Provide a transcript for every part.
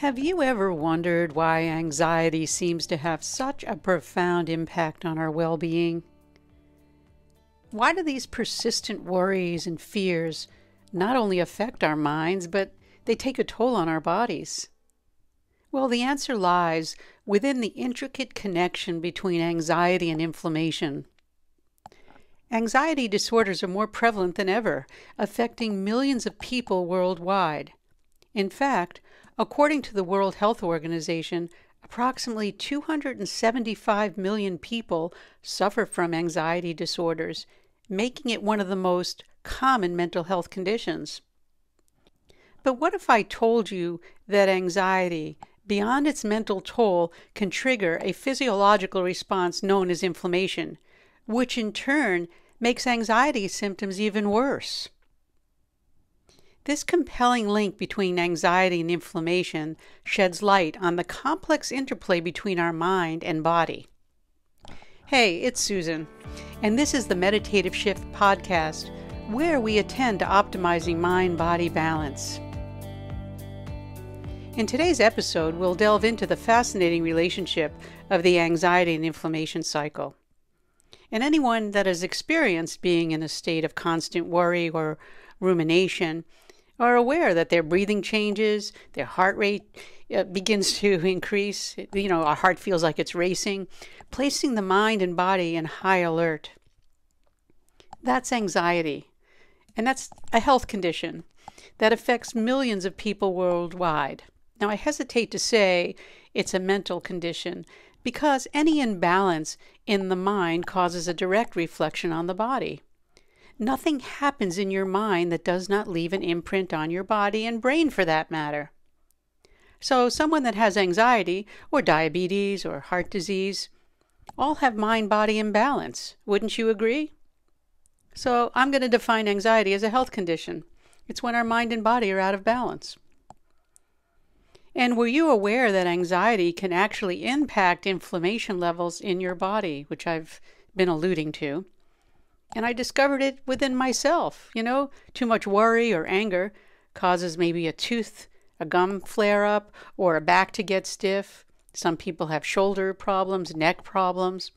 Have you ever wondered why anxiety seems to have such a profound impact on our well-being? Why do these persistent worries and fears not only affect our minds, but they take a toll on our bodies? Well, the answer lies within the intricate connection between anxiety and inflammation. Anxiety disorders are more prevalent than ever, affecting millions of people worldwide. In fact, according to the World Health Organization, approximately 275 million people suffer from anxiety disorders, making it one of the most common mental health conditions. But what if I told you that anxiety, beyond its mental toll, can trigger a physiological response known as inflammation, which in turn makes anxiety symptoms even worse? This compelling link between anxiety and inflammation sheds light on the complex interplay between our mind and body. Hey, it's Susan, and this is the Meditative Shift podcast, where we attend to optimizing mind-body balance. In today's episode, we'll delve into the fascinating relationship of the anxiety and inflammation cycle. And anyone that has experienced being in a state of constant worry or rumination are aware that their breathing changes, their heart rate begins to increase. Our heart feels like it's racing, placing the mind and body in high alert. That's anxiety, and that's a health condition that affects millions of people worldwide. Now, I hesitate to say it's a mental condition because any imbalance in the mind causes a direct reflection on the body. Nothing happens in your mind that does not leave an imprint on your body and brain, for that matter. So someone that has anxiety or diabetes or heart disease all have mind-body imbalance. Wouldn't you agree? So I'm going to define anxiety as a health condition. It's when our mind and body are out of balance. And were you aware that anxiety can actually impact inflammation levels in your body, which I've been alluding to? And I discovered it within myself. Too much worry or anger causes maybe a gum flare-up, or a back to get stiff. Some people have shoulder problems, neck problems.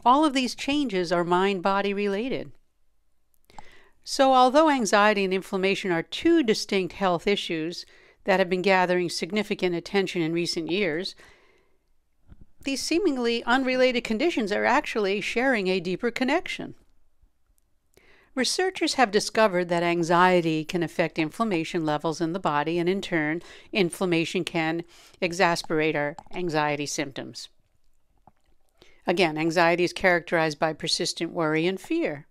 All of these changes are mind-body related. So although anxiety and inflammation are two distinct health issues that have been gathering significant attention in recent years, these seemingly unrelated conditions are actually sharing a deeper connection. Researchers have discovered that anxiety can affect inflammation levels in the body, and in turn, inflammation can exacerbate our anxiety symptoms. Again, anxiety is characterized by persistent worry and fear.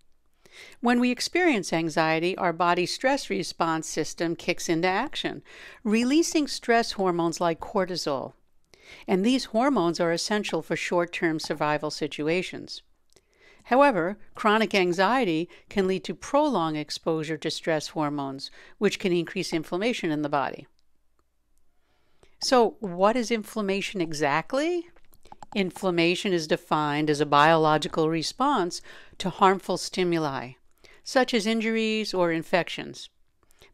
When we experience anxiety, our body's stress response system kicks into action, releasing stress hormones like cortisol. And these hormones are essential for short-term survival situations. However, chronic anxiety can lead to prolonged exposure to stress hormones, which can increase inflammation in the body. So, what is inflammation exactly? Inflammation is defined as a biological response to harmful stimuli, such as injuries or infections.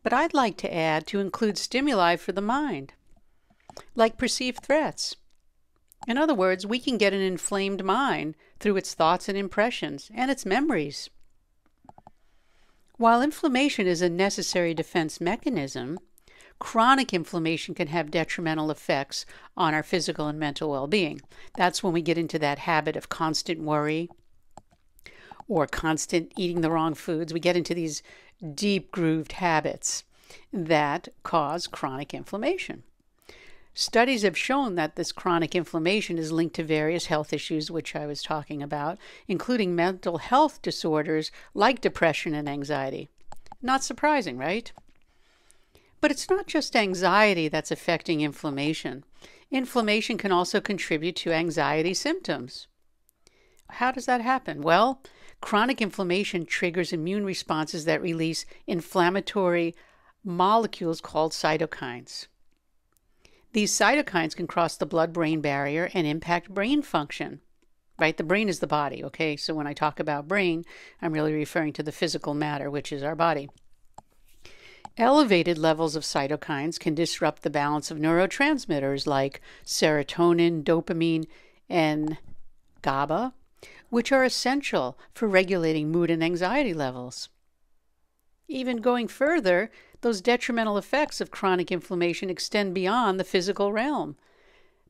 But I'd like to add to include stimuli for the mind, like perceived threats. In other words, we can get an inflamed mind through its thoughts and impressions and its memories. While inflammation is a necessary defense mechanism, chronic inflammation can have detrimental effects on our physical and mental well-being. That's when we get into that habit of constant worry or constant eating the wrong foods. We get into these deep-grooved habits that cause chronic inflammation. Studies have shown that this chronic inflammation is linked to various health issues, which I was talking about, including mental health disorders like depression and anxiety. Not surprising, right? But it's not just anxiety that's affecting inflammation. Inflammation can also contribute to anxiety symptoms. How does that happen? Well, chronic inflammation triggers immune responses that release inflammatory molecules called cytokines. These cytokines can cross the blood-brain barrier and impact brain function. Right? The brain is the body, okay? So when I talk about brain, I'm really referring to the physical matter, which is our body. Elevated levels of cytokines can disrupt the balance of neurotransmitters like serotonin, dopamine, and GABA, which are essential for regulating mood and anxiety levels. Even going further, those detrimental effects of chronic inflammation extend beyond the physical realm,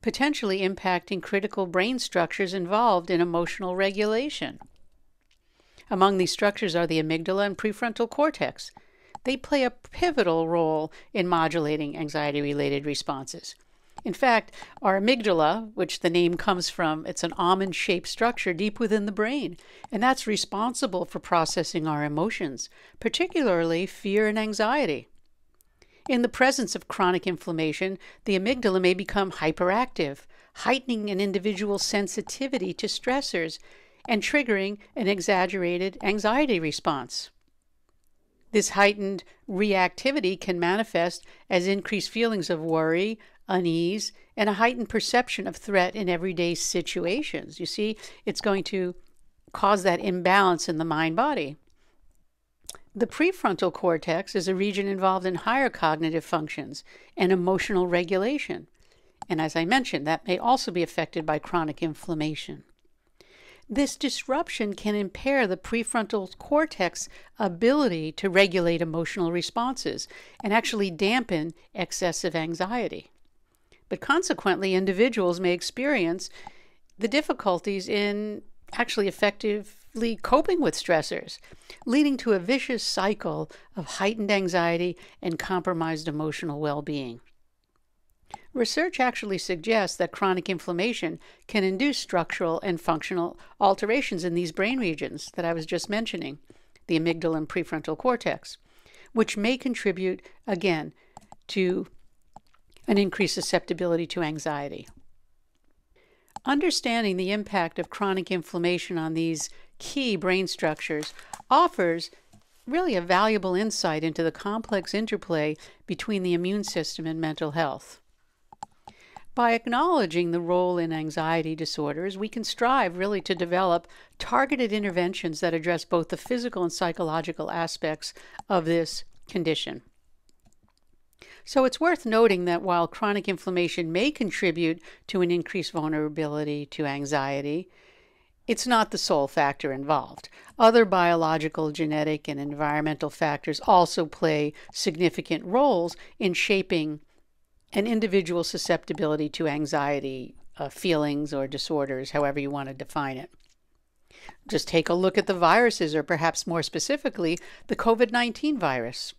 potentially impacting critical brain structures involved in emotional regulation. Among these structures are the amygdala and prefrontal cortex. They play a pivotal role in modulating anxiety-related responses. In fact, our amygdala, which the name comes from, it's an almond-shaped structure deep within the brain, and that's responsible for processing our emotions, particularly fear and anxiety. In the presence of chronic inflammation, the amygdala may become hyperactive, heightening an individual's sensitivity to stressors and triggering an exaggerated anxiety response. This heightened reactivity can manifest as increased feelings of worry, unease, and a heightened perception of threat in everyday situations. You see, it's going to cause that imbalance in the mind-body. The prefrontal cortex is a region involved in higher cognitive functions and emotional regulation. And as I mentioned, that may also be affected by chronic inflammation. This disruption can impair the prefrontal cortex ability to regulate emotional responses and actually dampen excessive anxiety. But consequently, individuals may experience the difficulties in actually effectively coping with stressors, leading to a vicious cycle of heightened anxiety and compromised emotional well-being. Research actually suggests that chronic inflammation can induce structural and functional alterations in these brain regions that I was just mentioning, the amygdala and prefrontal cortex, which may contribute, again, to an increased susceptibility to anxiety. Understanding the impact of chronic inflammation on these key brain structures offers really a valuable insight into the complex interplay between the immune system and mental health. By acknowledging the role in anxiety disorders, we can strive really to develop targeted interventions that address both the physical and psychological aspects of this condition. So it's worth noting that while chronic inflammation may contribute to an increased vulnerability to anxiety, it's not the sole factor involved. Other biological, genetic, and environmental factors also play significant roles in shaping an individual's susceptibility to anxiety feelings or disorders, however you want to define it. Just take a look at the viruses, or perhaps more specifically, the COVID-19 virus.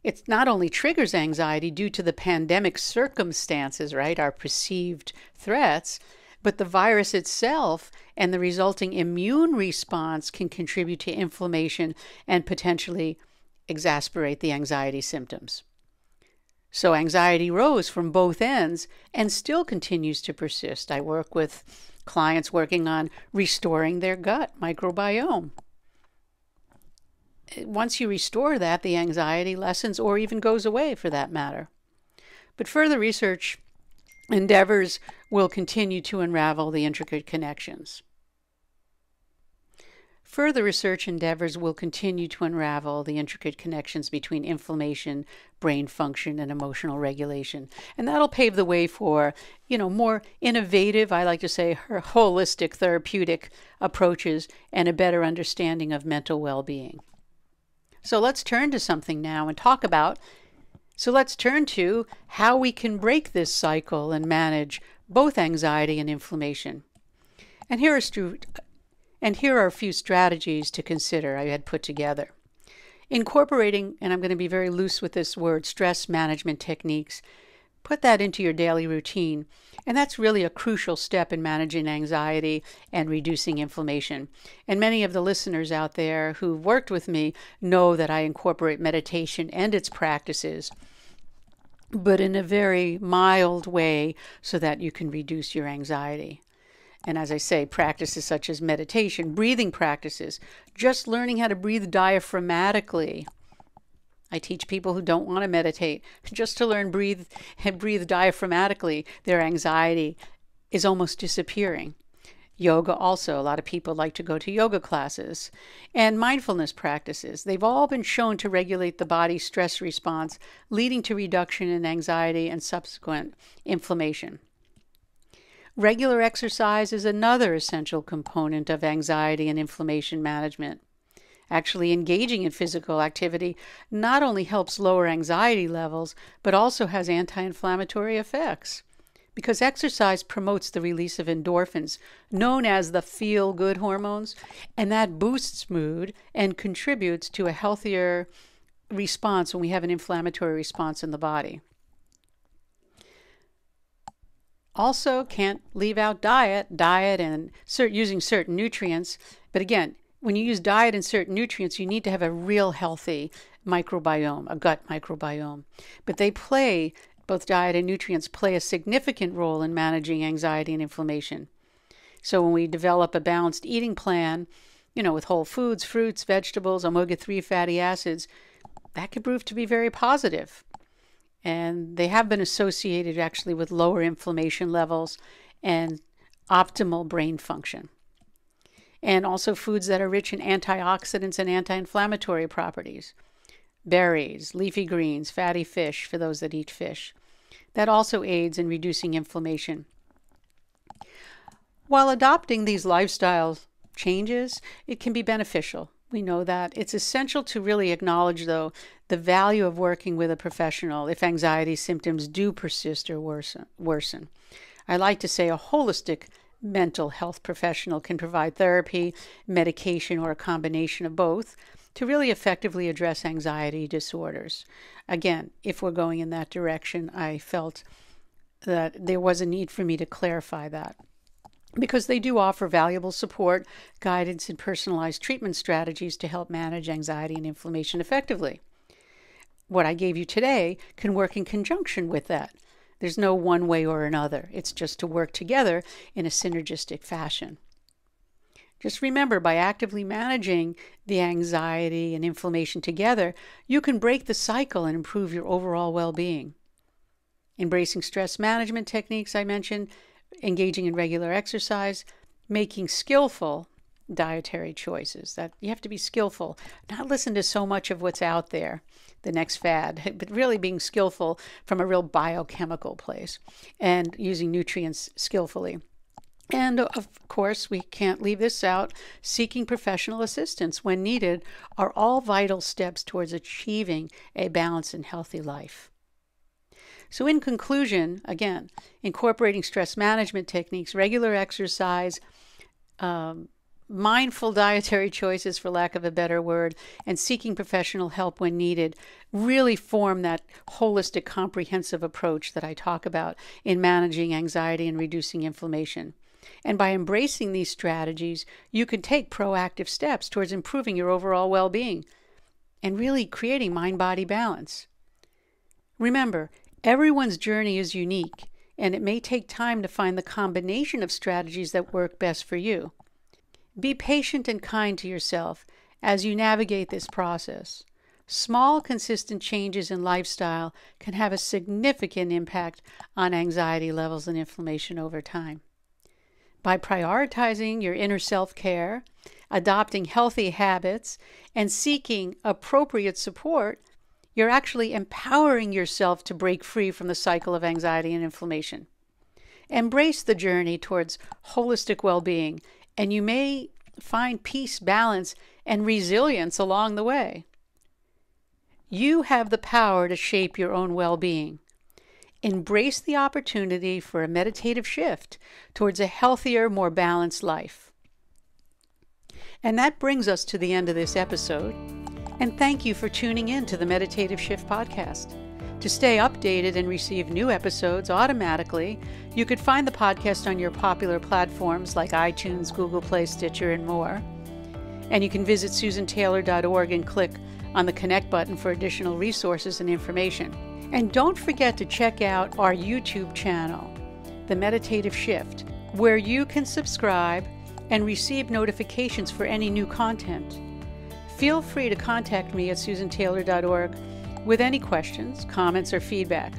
It not only triggers anxiety due to the pandemic circumstances, right, our perceived threats, but the virus itself and the resulting immune response can contribute to inflammation and potentially exacerbate the anxiety symptoms. So anxiety rose from both ends and still continues to persist. I work with clients working on restoring their gut microbiome. Once you restore that, the anxiety lessens or even goes away for that matter. But further research endeavors will continue to unravel the intricate connections. Further research endeavors will continue to unravel the intricate connections between inflammation, brain function, and emotional regulation. And that'll pave the way for, more innovative, I like to say, holistic therapeutic approaches and a better understanding of mental well-being. So let's turn to something now and let's turn to how we can break this cycle and manage both anxiety and inflammation. And here are a few strategies to consider I had put together. Incorporating, and I'm going to be very loose with this word, stress management techniques. Put that into your daily routine. And that's really a crucial step in managing anxiety and reducing inflammation. And many of the listeners out there who've worked with me know that I incorporate meditation and its practices, but in a very mild way so that you can reduce your anxiety. And as I say, practices such as meditation, breathing practices, just learning how to breathe diaphragmatically. I teach people who don't want to meditate just to learn breathe diaphragmatically. Their anxiety is almost disappearing. Yoga also, a lot of people like to go to yoga classes. And mindfulness practices. They've all been shown to regulate the body's stress response, leading to reduction in anxiety and subsequent inflammation. Regular exercise is another essential component of anxiety and inflammation management. Actually, engaging in physical activity not only helps lower anxiety levels, but also has anti-inflammatory effects. Because exercise promotes the release of endorphins, known as the feel-good hormones, and that boosts mood and contributes to a healthier response when we have an inflammatory response in the body. Also, can't leave out diet and using certain nutrients. But again, when you use diet and certain nutrients, you need to have a real healthy microbiome, a gut microbiome. But both diet and nutrients play a significant role in managing anxiety and inflammation. So when we develop a balanced eating plan, with whole foods, fruits, vegetables, omega-3 fatty acids, that could prove to be very positive. And they have been associated actually with lower inflammation levels and optimal brain function. And also foods that are rich in antioxidants and anti-inflammatory properties. Berries, leafy greens, fatty fish for those that eat fish. That also aids in reducing inflammation. While adopting these lifestyle changes, it can be beneficial. We know that. It's essential to really acknowledge, though, the value of working with a professional if anxiety symptoms do persist or worsen. I like to say a holistic mental health professional can provide therapy, medication, or a combination of both to really effectively address anxiety disorders. Again, if we're going in that direction, I felt that there was a need for me to clarify that, because they do offer valuable support, guidance, and personalized treatment strategies to help manage anxiety and inflammation effectively. What I gave you today can work in conjunction with that. There's no one way or another. It's just to work together in a synergistic fashion. Just remember, by actively managing the anxiety and inflammation together, you can break the cycle and improve your overall well-being. Embracing stress management techniques I mentioned, engaging in regular exercise, making skillful dietary choices. That you have to be skillful, not listen to so much of what's out there, the next fad, but really being skillful from a real biochemical place and using nutrients skillfully. And of course, we can't leave this out, seeking professional assistance when needed are all vital steps towards achieving a balanced and healthy life. So in conclusion, again, incorporating stress management techniques, regular exercise, mindful dietary choices, for lack of a better word, and seeking professional help when needed really form that holistic, comprehensive approach that I talk about in managing anxiety and reducing inflammation. And by embracing these strategies, you can take proactive steps towards improving your overall well-being and really creating mind-body balance. Remember, everyone's journey is unique, and it may take time to find the combination of strategies that work best for you. Be patient and kind to yourself as you navigate this process. Small, consistent changes in lifestyle can have a significant impact on anxiety levels and inflammation over time. By prioritizing your inner self-care, adopting healthy habits, and seeking appropriate support, you're actually empowering yourself to break free from the cycle of anxiety and inflammation. Embrace the journey towards holistic well-being, and you may find peace, balance, and resilience along the way. You have the power to shape your own well-being. Embrace the opportunity for a meditative shift towards a healthier, more balanced life. And that brings us to the end of this episode. And thank you for tuning in to the Meditative Shift podcast. To stay updated and receive new episodes automatically, you could find the podcast on your popular platforms like iTunes, Google Play, Stitcher, and more. And you can visit susantaylor.org and click on the Connect button for additional resources and information. And don't forget to check out our YouTube channel, The Meditative Shift, where you can subscribe and receive notifications for any new content. Feel free to contact me at susantaylor.org with any questions, comments, or feedback.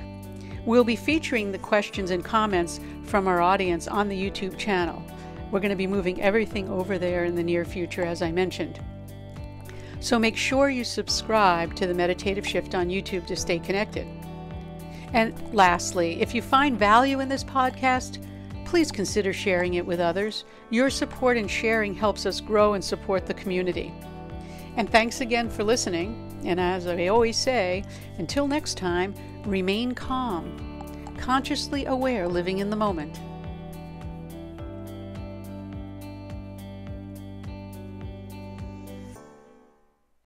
We'll be featuring the questions and comments from our audience on the YouTube channel. We're going to be moving everything over there in the near future, as I mentioned. So make sure you subscribe to the Meditative Shift on YouTube to stay connected. And lastly, if you find value in this podcast, please consider sharing it with others. Your support and sharing helps us grow and support the community. And thanks again for listening. And as I always say, until next time, remain calm, consciously aware, living in the moment.